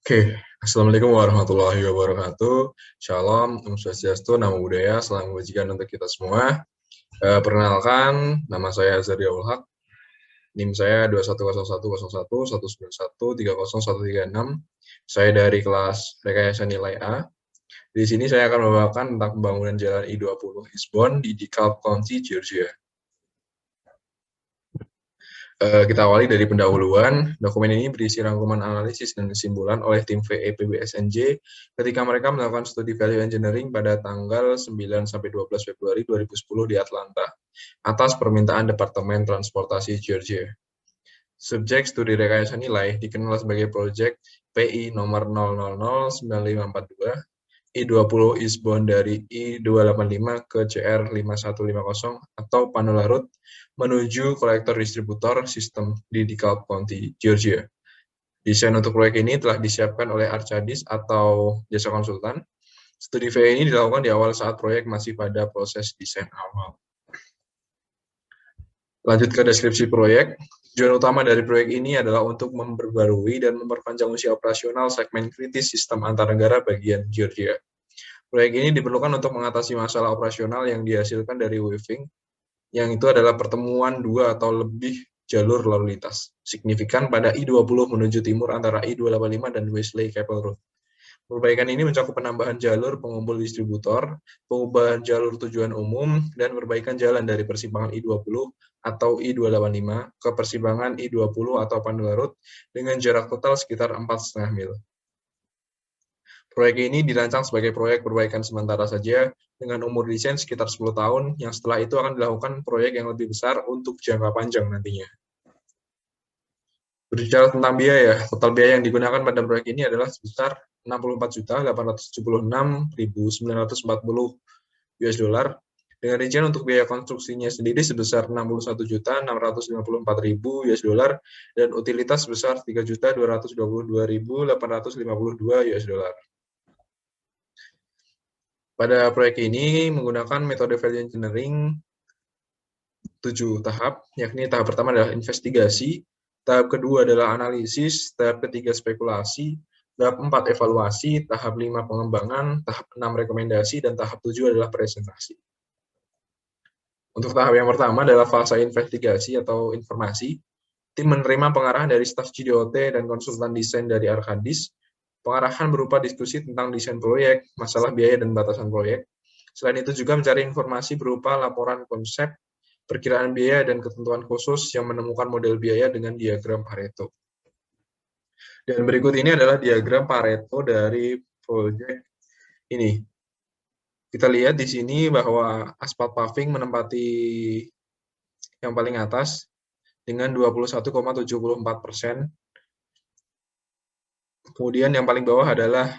Oke, Assalamualaikum warahmatullahi wabarakatuh. Shalom, Om Swastiastu, Namo Buddhaya, salam kebajikan untuk kita semua. Perkenalkan, nama saya Azariaul Haq, NIM saya 21010119130136. Saya dari kelas Rekayasa Nilai A. Di sini saya akan membawakan tentang pembangunan jalan I-20 Eastbourne di DeKalb County, Georgia. Kita awali dari pendahuluan. Dokumen ini berisi rangkuman analisis dan kesimpulan oleh tim VE PBSNJ ketika mereka melakukan studi value engineering pada tanggal 9-12 Februari 2010 di Atlanta atas permintaan Departemen Transportasi Georgia. Subjek studi rekayasa nilai dikenal sebagai proyek PI nomor 0009542 I-20 eastbound dari I-285 ke CR5150 atau panel larut menuju kolektor distributor sistem di DeKalb County, Georgia. Desain untuk proyek ini telah disiapkan oleh Arcadis atau jasa konsultan. Studi VE ini dilakukan di awal saat proyek masih pada proses desain awal. Lanjut ke deskripsi proyek. Tujuan utama dari proyek ini adalah untuk memperbarui dan memperpanjang usia operasional segmen kritis sistem antar negara bagian Georgia. Proyek ini diperlukan untuk mengatasi masalah operasional yang dihasilkan dari weaving, yang itu adalah pertemuan dua atau lebih jalur lalu lintas signifikan pada I-20 menuju timur antara I-285 dan Wesley Chapel Road. Perbaikan ini mencakup penambahan jalur pengumpul distributor, pengubahan jalur tujuan umum, dan perbaikan jalan dari persimpangan I-20 atau I-285 ke persimpangan I-20 atau Pandu Larut dengan jarak total sekitar 4,5 mil. Proyek ini dirancang sebagai proyek perbaikan sementara saja dengan umur desain sekitar 10 tahun, yang setelah itu akan dilakukan proyek yang lebih besar untuk jangka panjang nantinya. Berbicara tentang biaya, total biaya yang digunakan pada proyek ini adalah sebesar 64.876.940 US dollar, dengan rincian untuk biaya konstruksinya sendiri sebesar 61.654.000 US dollar dan utilitas sebesar 3.222.852 US dollar. Pada proyek ini menggunakan metode value engineering 7 tahap, yakni tahap pertama adalah investigasi, tahap kedua adalah analisis, tahap ketiga spekulasi, tahap 4 evaluasi, tahap 5 pengembangan, tahap 6 rekomendasi, dan tahap 7 adalah presentasi. Untuk tahap yang pertama adalah fase investigasi atau informasi. Tim menerima pengarahan dari staf GDOT dan konsultan desain dari Arcadis. Pengarahan berupa diskusi tentang desain proyek, masalah biaya dan batasan proyek. Selain itu juga mencari informasi berupa laporan konsep, perkiraan biaya, dan ketentuan khusus yang menemukan model biaya dengan diagram Pareto. Dan berikut ini adalah diagram Pareto dari proyek ini. Kita lihat di sini bahwa aspal paving menempati yang paling atas dengan 21,74%. Kemudian yang paling bawah adalah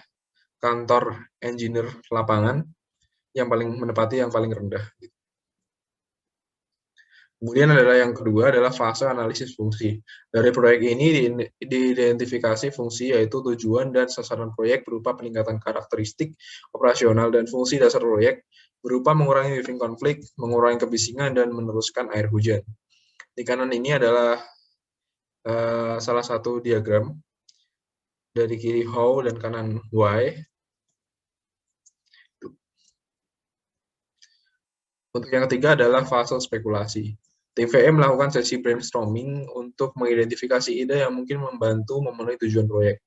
kantor engineer lapangan yang menempati yang paling rendah. Kemudian adalah yang kedua adalah fase analisis fungsi. Dari proyek ini diidentifikasi fungsi yaitu tujuan dan sasaran proyek berupa peningkatan karakteristik operasional dan fungsi dasar proyek berupa mengurangi weaving konflik, mengurangi kebisingan, dan meneruskan air hujan. Di kanan ini adalah salah satu diagram dari kiri how dan kanan why. Untuk yang ketiga adalah fase spekulasi. Tim VE melakukan sesi brainstorming untuk mengidentifikasi ide yang mungkin membantu memenuhi tujuan proyek.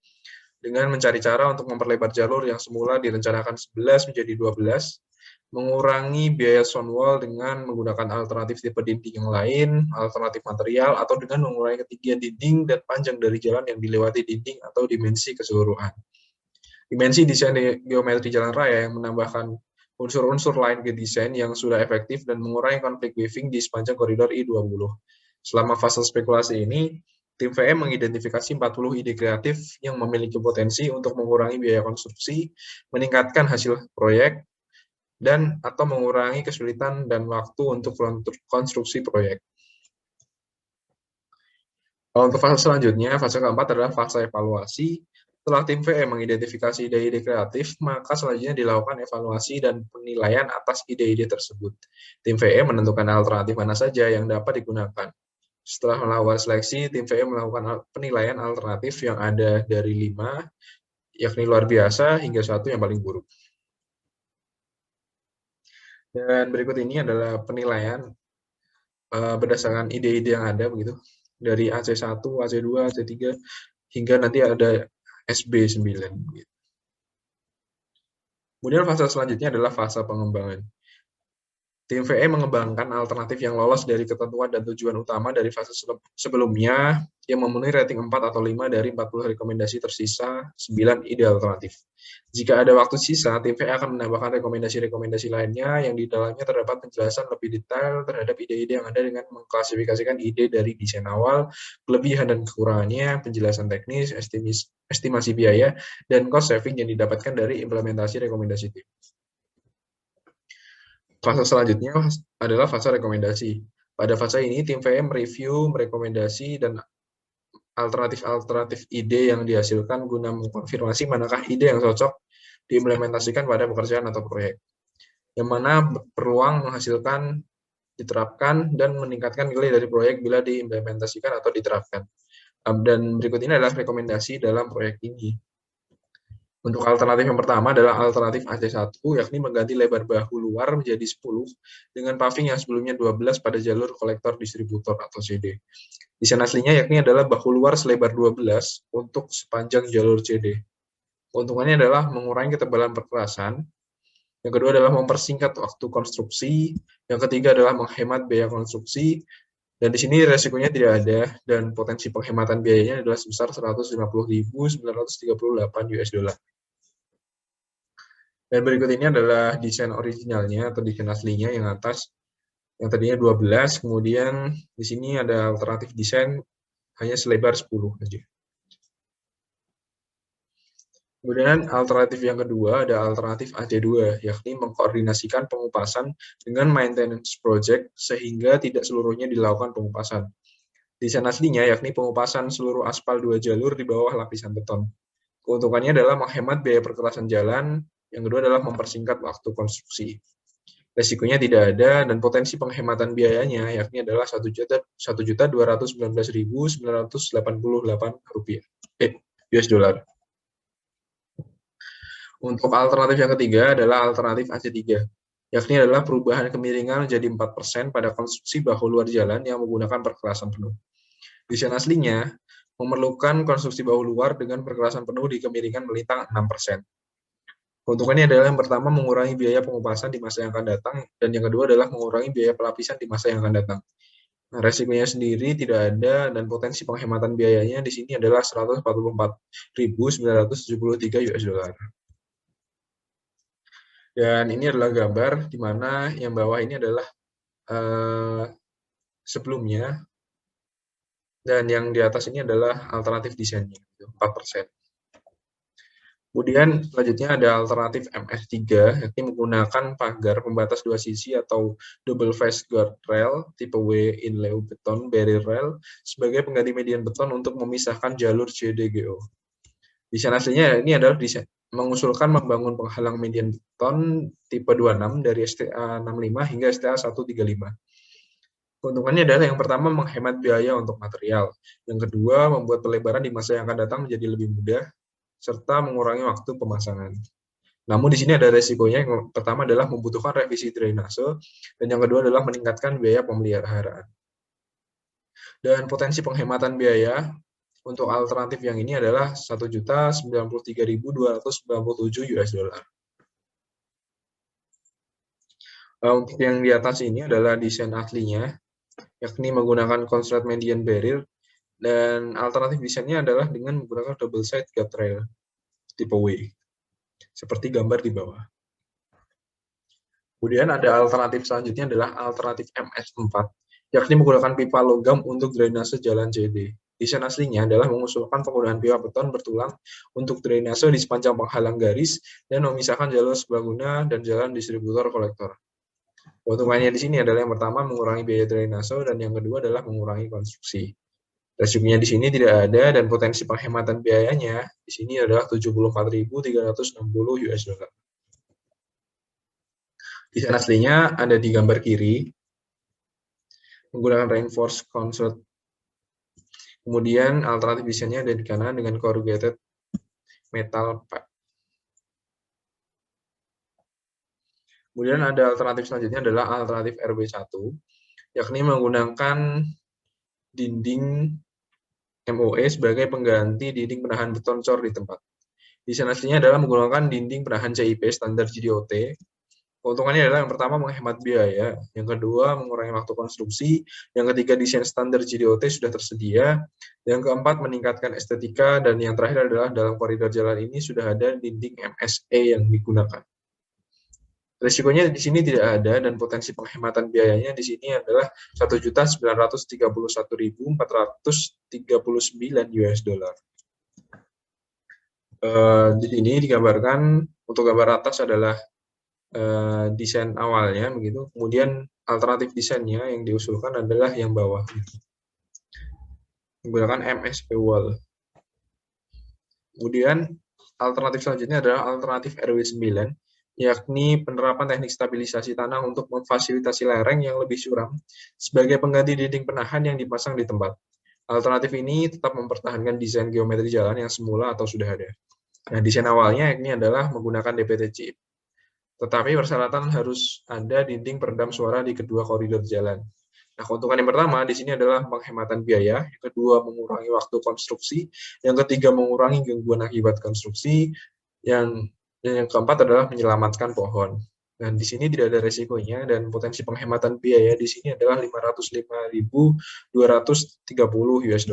Dengan mencari cara untuk memperlebar jalur yang semula direncanakan 11 menjadi 12, mengurangi biaya sound wall dengan menggunakan alternatif tipe dinding yang lain, alternatif material, atau dengan mengurangi ketinggian dinding dan panjang dari jalan yang dilewati dinding atau dimensi keseluruhan. Dimensi desain geometri jalan raya yang menambahkan unsur-unsur lain ke desain yang sudah efektif dan mengurangi konflik weaving di sepanjang koridor I-20. Selama fase spekulasi ini, tim VE mengidentifikasi 40 ide kreatif yang memiliki potensi untuk mengurangi biaya konstruksi, meningkatkan hasil proyek, dan atau mengurangi kesulitan dan waktu untuk konstruksi proyek. Untuk fase selanjutnya, fase keempat adalah fase evaluasi. Setelah tim VE mengidentifikasi ide-ide kreatif, maka selanjutnya dilakukan evaluasi dan penilaian atas ide-ide tersebut. Tim VE menentukan alternatif mana saja yang dapat digunakan. Setelah melakukan seleksi, tim VE melakukan penilaian alternatif yang ada dari 5, yakni luar biasa, hingga 1 yang paling buruk. Dan berikut ini adalah penilaian berdasarkan ide-ide yang ada begitu, dari AC1, AC2, AC3, hingga nanti ada SB9. Kemudian fase selanjutnya adalah fase pengembangan. Tim VE mengembangkan alternatif yang lolos dari ketentuan dan tujuan utama dari fase sebelumnya yang memenuhi rating 4 atau 5 dari 40 rekomendasi tersisa 9 ide alternatif. Jika ada waktu sisa, tim VE akan menambahkan rekomendasi-rekomendasi lainnya yang di dalamnya terdapat penjelasan lebih detail terhadap ide-ide yang ada dengan mengklasifikasikan ide dari desain awal, kelebihan dan kekurangannya, penjelasan teknis, estimasi biaya, dan cost saving yang didapatkan dari implementasi rekomendasi tim. Fase selanjutnya adalah fase rekomendasi. Pada fase ini, tim VM mereview, merekomendasi, dan alternatif-alternatif ide yang dihasilkan guna mengkonfirmasi manakah ide yang cocok diimplementasikan pada pekerjaan atau proyek, yang mana peluang menghasilkan, diterapkan, dan meningkatkan nilai dari proyek bila diimplementasikan atau diterapkan. Dan berikut ini adalah rekomendasi dalam proyek ini. Untuk alternatif yang pertama adalah alternatif AC1, yakni mengganti lebar bahu luar menjadi 10 dengan paving yang sebelumnya 12 pada jalur kolektor distributor atau CD. Desain aslinya yakni adalah bahu luar selebar 12 untuk sepanjang jalur CD. Keuntungannya adalah mengurangi ketebalan perkerasan, yang kedua adalah mempersingkat waktu konstruksi, yang ketiga adalah menghemat biaya konstruksi, dan di sini resikonya tidak ada, dan potensi penghematan biayanya adalah sebesar 150.938 US dollar. Dan berikut ini adalah desain originalnya atau desain aslinya yang atas, yang tadinya 12, kemudian di sini ada alternatif desain hanya selebar 10 saja. Kemudian alternatif yang kedua ada alternatif AC2, yakni mengkoordinasikan pengupasan dengan maintenance project sehingga tidak seluruhnya dilakukan pengupasan. Desain aslinya yakni pengupasan seluruh aspal 2 jalur di bawah lapisan beton. Keuntungannya adalah menghemat biaya perkerasan jalan, yang kedua adalah mempersingkat waktu konstruksi. Resikonya tidak ada dan potensi penghematan biayanya yakni adalah Rp1.219.988 US dollar. Untuk alternatif yang ketiga adalah alternatif AC3, yakni adalah perubahan kemiringan menjadi 4% pada konstruksi bahu luar jalan yang menggunakan perkerasan penuh. Desain aslinya memerlukan konstruksi bahu luar dengan perkerasan penuh di kemiringan melintang 6%. Keuntungannya adalah yang pertama mengurangi biaya pengupasan di masa yang akan datang, dan yang kedua adalah mengurangi biaya pelapisan di masa yang akan datang. Nah, resikonya sendiri tidak ada, dan potensi penghematan biayanya di sini adalah 144.973 US dollar. Dan ini adalah gambar di mana yang bawah ini adalah sebelumnya, dan yang di atas ini adalah alternatif desainnya, 4%. Kemudian selanjutnya ada alternatif MS3, yakni menggunakan pagar pembatas dua sisi atau double face guard rail tipe W inlay beton barrier rail sebagai pengganti median beton untuk memisahkan jalur CDGO. Desain aslinya ini adalah desain mengusulkan membangun penghalang median beton tipe 26 dari STA 65 hingga STA 135. Keuntungannya adalah yang pertama menghemat biaya untuk material, yang kedua membuat pelebaran di masa yang akan datang menjadi lebih mudah, serta mengurangi waktu pemasangan. Namun di sini ada resikonya, yang pertama adalah membutuhkan revisi drainase, dan yang kedua adalah meningkatkan biaya pemeliharaan. Dan potensi penghematan biaya untuk alternatif yang ini adalah Rp1.093.297 US dollar. Untuk yang di atas ini adalah desain aslinya, yakni menggunakan constraint median barrier, dan alternatif desainnya adalah dengan menggunakan double side guard rail tipe W, seperti gambar di bawah. Kemudian ada alternatif selanjutnya adalah alternatif MS4, yakni menggunakan pipa logam untuk drainase jalan CD. Desain aslinya adalah mengusulkan penggunaan pipa beton bertulang untuk drainase di sepanjang penghalang garis dan memisahkan jalur serbaguna dan jalan distributor kolektor. Keuntungannya di sini adalah yang pertama mengurangi biaya drainase, dan yang kedua adalah mengurangi konstruksi. Resikonya di sini tidak ada, dan potensi penghematan biayanya di sini adalah 74.360 US dollar. Desain aslinya ada di gambar kiri, menggunakan reinforced construct. Kemudian alternatif desainnya ada di kanan dengan corrugated metal pipe. Kemudian ada alternatif selanjutnya adalah alternatif RW1, yakni menggunakan dinding MOE sebagai pengganti dinding penahan beton cor di tempat. Desain aslinya adalah menggunakan dinding penahan CIP standar GDOT. Keuntungannya adalah yang pertama menghemat biaya, yang kedua mengurangi waktu konstruksi, yang ketiga desain standar GDOT sudah tersedia, yang keempat meningkatkan estetika, dan yang terakhir adalah dalam koridor jalan ini sudah ada dinding MSE yang digunakan. Risikonya di sini tidak ada dan potensi penghematan biayanya di sini adalah $1.931.439 US. Di sini digambarkan untuk gambar atas adalah desain awalnya begitu. Kemudian alternatif desainnya yang diusulkan adalah yang bawah. Menggunakan MSP wall. Kemudian alternatif selanjutnya adalah alternatif RW9, yakni penerapan teknik stabilisasi tanah untuk memfasilitasi lereng yang lebih curam sebagai pengganti dinding penahan yang dipasang di tempat. Alternatif ini tetap mempertahankan desain geometri jalan yang semula atau sudah ada. Nah, desain awalnya ini adalah menggunakan DPT chip. Tetapi persyaratan harus ada dinding peredam suara di kedua koridor jalan. Nah, keuntungan yang pertama di sini adalah penghematan biaya, yang kedua mengurangi waktu konstruksi, yang ketiga mengurangi gangguan akibat konstruksi, yang keempat adalah menyelamatkan pohon. Dan di sini tidak ada resikonya dan potensi penghematan biaya di sini adalah $505.230 US.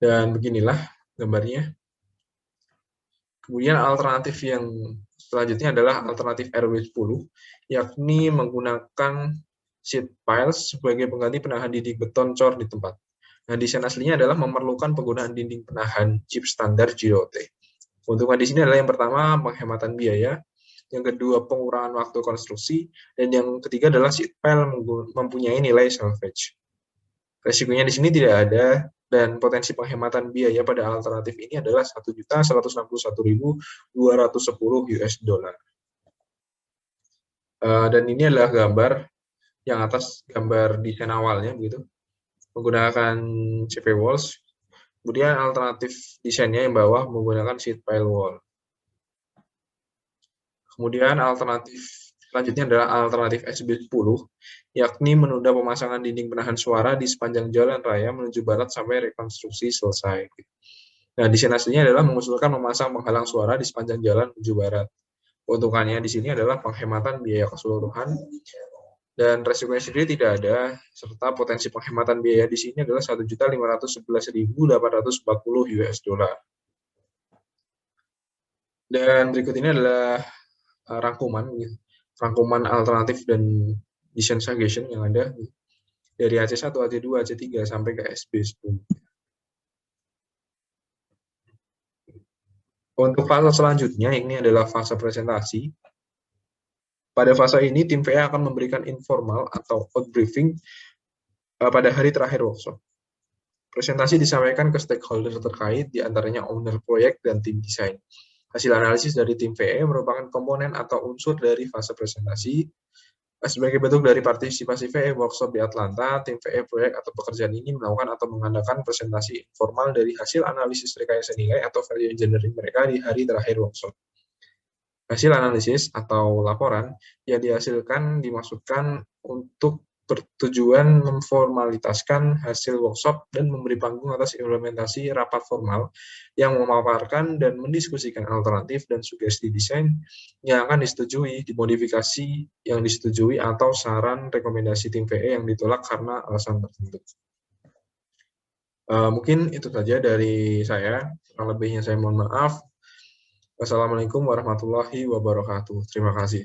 Dan beginilah gambarnya. Kemudian alternatif yang selanjutnya adalah alternatif RW10, yakni menggunakan sheet piles sebagai pengganti penahan dinding beton cor di tempat. Nah, desain aslinya adalah memerlukan penggunaan dinding penahan chip standar GOT. Keuntungan di sini adalah yang pertama penghematan biaya, yang kedua pengurangan waktu konstruksi, dan yang ketiga adalah sheet pile mempunyai nilai salvage. Resikonya di sini tidak ada dan potensi penghematan biaya pada alternatif ini adalah $1.161.210 US. Dan ini adalah gambar yang atas, gambar desain awalnya begitu, menggunakan CP walls. Kemudian alternatif desainnya yang bawah menggunakan sheet pile wall. Kemudian alternatif selanjutnya adalah alternatif SB10, yakni menunda pemasangan dinding penahan suara di sepanjang jalan raya menuju barat sampai rekonstruksi selesai. Nah, desain aslinya adalah mengusulkan memasang penghalang suara di sepanjang jalan menuju barat. Keuntungannya di sini adalah penghematan biaya keseluruhan, dan resikonya sendiri tidak ada, serta potensi penghematan biaya di sini adalah $1.511.840 US. Dan berikut ini adalah rangkuman alternatif dan desain suggestion yang ada dari AC1, AC2, AC3 sampai ke SB10. Untuk fase selanjutnya ini adalah fase presentasi. Pada fase ini tim VA akan memberikan informal atau out-briefing pada hari terakhir workshop. Presentasi disampaikan ke stakeholder terkait, diantaranya owner proyek dan tim desain. Hasil analisis dari tim VE merupakan komponen atau unsur dari fase presentasi. Sebagai bentuk dari partisipasi VE workshop di Atlanta, tim VE proyek atau pekerjaan ini melakukan atau mengadakan presentasi informal dari hasil analisis rekayasa nilai atau value engineering mereka di hari terakhir workshop. Hasil analisis atau laporan yang dihasilkan dimaksudkan untuk bertujuan memformalitaskan hasil workshop dan memberi panggung atas implementasi rapat formal yang memaparkan dan mendiskusikan alternatif dan sugesti desain yang akan disetujui, dimodifikasi yang disetujui, atau saran rekomendasi tim VE yang ditolak karena alasan tertentu. Mungkin itu saja dari saya. Kurang lebihnya saya mohon maaf. Wassalamualaikum warahmatullahi wabarakatuh. Terima kasih.